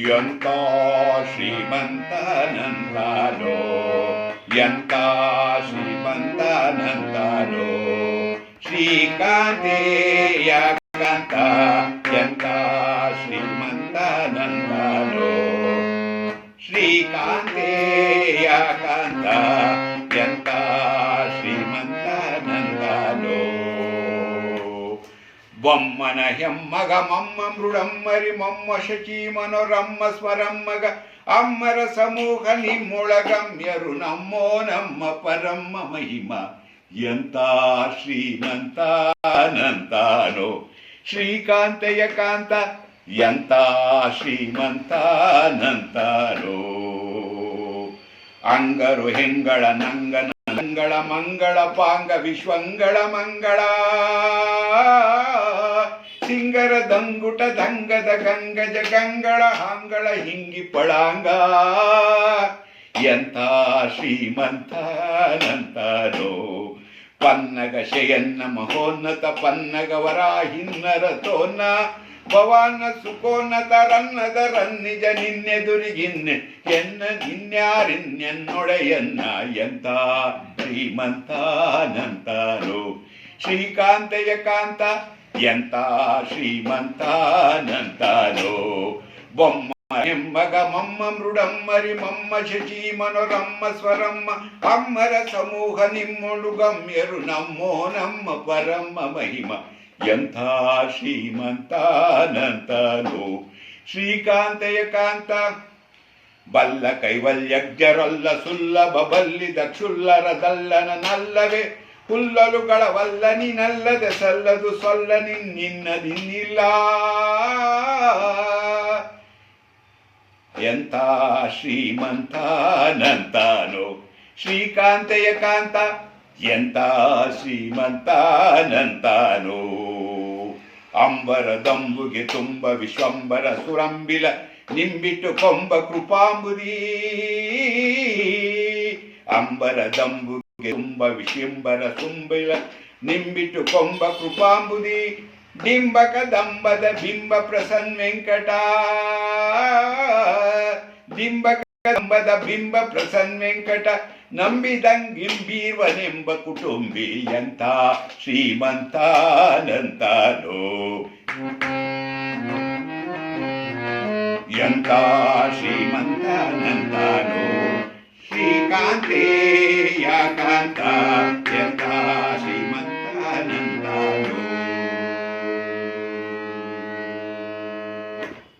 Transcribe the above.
ಎಂತ ಶ್ರೀಮಂತನಂತಾನೋ, ಎಂತ ಶ್ರೀಮಂತನಂತಾನೋ, ಶ್ರೀಕಾಂತೆಯ ಕಾಂತ ಎಂತ ಶ್ರೀಮಂತನಂತಾನೋ, ಶ್ರೀಕಾಂತೆಯ ಕಾಂತ ಎಂತ ಶ್ರೀಮಂತನಂತಾನೋ. ಬೊಮ್ಮನ ಹೆಮ್ಮಗ ಮಮ್ಮ ಮೃಡಮ್ಮರಿ ಮೊಮ್ಮ ಶಚಿ ಮನೋರಮ್ಮ ಸ್ವರಮ್ಮಗ ಅಮ್ಮರ ಸಮೂಹ ನಿಮ್ಮೊಳಗಮ್ಯರು ನಮ್ಮೋ ನಮ್ಮ ಪರಮ್ಮ ಮಹಿಮ ಎಂತ ಶ್ರೀಮಂತನಂತಾನೋ, ಶ್ರೀಕಾಂತೆಯ ಕಾಂತ ಎಂತ ಶ್ರೀಮಂತನಂತಾನೋ. ಅಂಗರು ಹೆಂಗಳ ನಂಗನ ನಂಗಳ ಮಂಗಳ ಪಾಂಗ ವಿಶ್ವಂಗಳ ಮಂಗಳ, ಸಿಂಗರ ದಂಗುಟ ದಂಗದ ಗಂಗಜ ಗಂಗಳ ಹಾಂಗಳ ಹಿಂಗಿ ಪಳಾಂಗ ಎಂತ ಶ್ರೀಮಂತನಂತಾನೋ. ಪನ್ನಗ ಶಯನ್ನ ಮಹೋನ್ನತ ಪನ್ನಗ ವರಾಹಿನ್ನರ ತೋನ್ನ ಭವಾನ ಸುಖೋನ್ನತ ರನ್ನದ ರನ್ನಿಜ ನಿನ್ನೆದುರಿಗಿನ್ನೆ ಎನ್ನ ನಿನ್ಯಾರಿನ್ನೆನ್ನೊಡೆಯನ್ನ ಎಂತ ಶ್ರೀಮಂತನಂತಾನೋ, ಶ್ರೀಕಾಂತೆಯ ಕಾಂತ ಎಂತ ಶ್ರೀಮಂತನಂತಾನೋ. ಬೊಮ್ಮ ಎಂಬಗ ಮಮ್ಮ ಮೃಡಮ್ಮರಿ ಮಮ್ಮ ಶಚಿ ಮನೋರಮ್ಮ ಸ್ವರಮ್ಮ ಅಮ್ಮರ ಸಮೂಹ ನಿಮ್ಮೊಳು ಗಮ್ಯರು ನಮ್ಮೋ ನಮ್ಮ ಪರಮ್ಮ ಮಹಿಮ ಎಂಥ ಶ್ರೀಮಂತನಂತಾನೋ, ಶ್ರೀಕಾಂತೆಯ ಕಾಂತ. ಬಲ್ಲ ಕೈವಲ್ಯಜ್ಞರೊಲ್ಲ ಸುಲ್ಲಭ ಬಲ್ಲಿದ ಕ್ಷುಲ್ಲರದಲ್ಲನ ನಲ್ಲವೇ ಹುಲ್ಲಲುಗಳ ವಲ್ಲ ನಿನ್ನಲ್ಲದೆ ಸಲ್ಲದು ಸೊಲ್ಲ ನಿನ್ನದಿನ್ನಿಲ್ಲ ಎಂಥ ಶ್ರೀಮಂತನಂತಾನೋ, ಶ್ರೀಕಾಂತೆಯ ಕಾಂತ ಎಂತ ಶ್ರೀಮಂತನಂತಾನೋ. ಅಂಬರ ದಂಬುಗೆ ತುಂಬ ವಿಶ್ವಂಬರ ಸುರಂಬಿಲ ನಿಂಬಿಟ್ಟು ಕೊಂಬ ಕೃಪಾಂಬುದಿ, ಅಂಬರ ದಂಬುಗೆ ತುಂಬ ವಿಶ್ವಂಬರ ಸುಂಬಿಲ ನಿಂಬಿಟ್ಟು ಕೊಂಬ ಕೃಪಾಂಬುದಿ, ಡಿಂಬಕ ದಂಬದ ಬಿಂಬ ಪ್ರಸನ್ನ ವೆಂಕಟ, ಡಿಂಬಕ ದಂಬದ ಬಿಂಬ ಪ್ರಸನ್ನ ವೆಂಕಟ ನಂಬಿದಂಗಿಂಬೀರ್ವನೆಂಬ ಕುಟುಂಬಿ ಎಂಥ ಶ್ರೀಮಂತನಂತಾನೋ, ಎಂಥ ಶ್ರೀಮಂತನಂತಾನೋ. ಶ್ರೀಕಾಂತೆಯ ಕಾಂತ